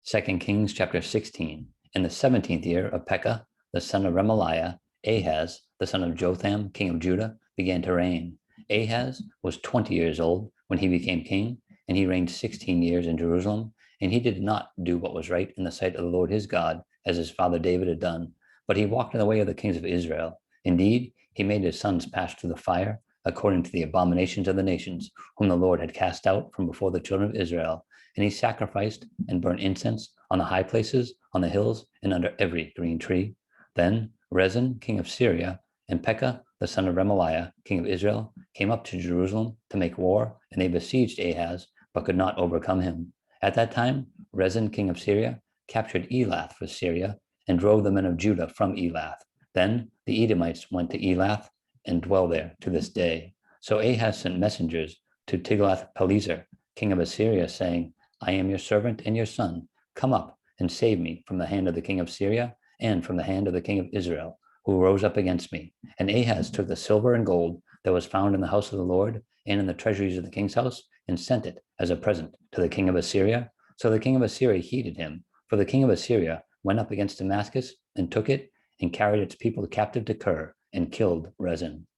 2 Kings chapter 16. In the 17th year of Pekah, the son of Remaliah, Ahaz, the son of Jotham, king of Judah, began to reign. Ahaz was 20 years old when he became king, and he reigned 16 years in Jerusalem, and he did not do what was right in the sight of the Lord his God, as his father David had done, but he walked in the way of the kings of Israel. Indeed, he made his sons pass through the fire, according to the abominations of the nations, whom the Lord had cast out from before the children of Israel. And he sacrificed and burnt incense on the high places, on the hills, and under every green tree. Then Rezin, king of Syria, and Pekah, the son of Remaliah, king of Israel, came up to Jerusalem to make war, and they besieged Ahaz, but could not overcome him. At that time, Rezin, king of Syria, captured Elath for Syria, and drove the men of Judah from Elath. Then the Edomites went to Elath and dwell there to this day. So Ahaz sent messengers to Tiglath-Pileser, king of Assyria, saying, I am your servant and your son. Come up and save me from the hand of the king of Syria and from the hand of the king of Israel, who rose up against me. And Ahaz took the silver and gold that was found in the house of the Lord and in the treasuries of the king's house and sent it as a present to the king of Assyria. So the king of Assyria heeded him, for the king of Assyria went up against Damascus and took it and carried its people captive to Kir and killed Rezin.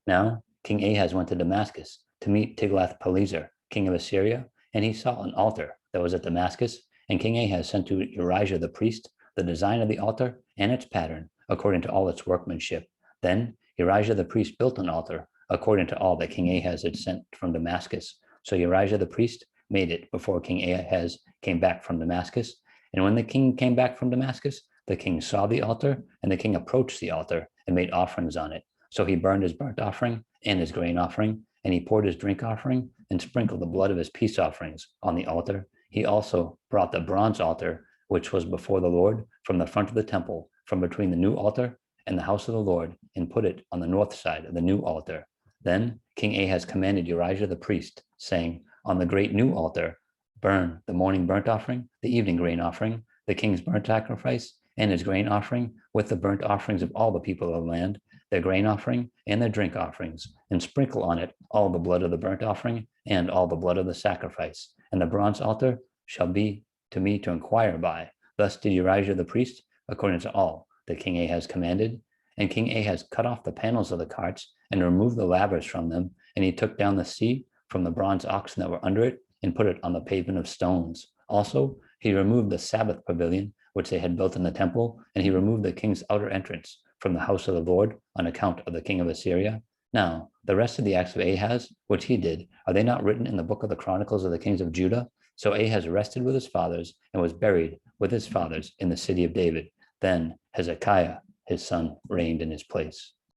Now King Ahaz went to Damascus to meet Tiglath-Pileser, king of Assyria, and he saw an altar that was at Damascus, and King Ahaz sent to Urijah the priest the design of the altar and its pattern, according to all its workmanship. Then Urijah the priest built an altar, according to all that King Ahaz had sent from Damascus. So Urijah the priest made it before King Ahaz came back from Damascus. And when the king came back from Damascus, the king saw the altar, and the king approached the altar and made offerings on it. So he burned his burnt offering and his grain offering, and he poured his drink offering and sprinkled the blood of his peace offerings on the altar. He also brought the bronze altar, which was before the Lord, from the front of the temple, from between the new altar and the house of the Lord, and put it on the north side of the new altar. Then King Ahaz commanded Urijah the priest, saying, on the great new altar, burn the morning burnt offering, the evening grain offering, the king's burnt sacrifice, and his grain offering, with the burnt offerings of all the people of the land, their grain offering and their drink offerings, and sprinkle on it all the blood of the burnt offering and all the blood of the sacrifice. And the bronze altar shall be to me to inquire by. Thus did Urijah the priest, according to all that King Ahaz commanded. And King Ahaz cut off the panels of the carts and removed the lavers from them, and he took down the seat from the bronze oxen that were under it and put it on the pavement of stones. Also, he removed the Sabbath pavilion, which they had built in the temple, and he removed the king's outer entrance from the house of the Lord on account of the king of Assyria. Now, the rest of the acts of Ahaz, which he did, are they not written in the book of the Chronicles of the kings of Judah? So Ahaz rested with his fathers and was buried with his fathers in the city of David. Then Hezekiah, his son, reigned in his place.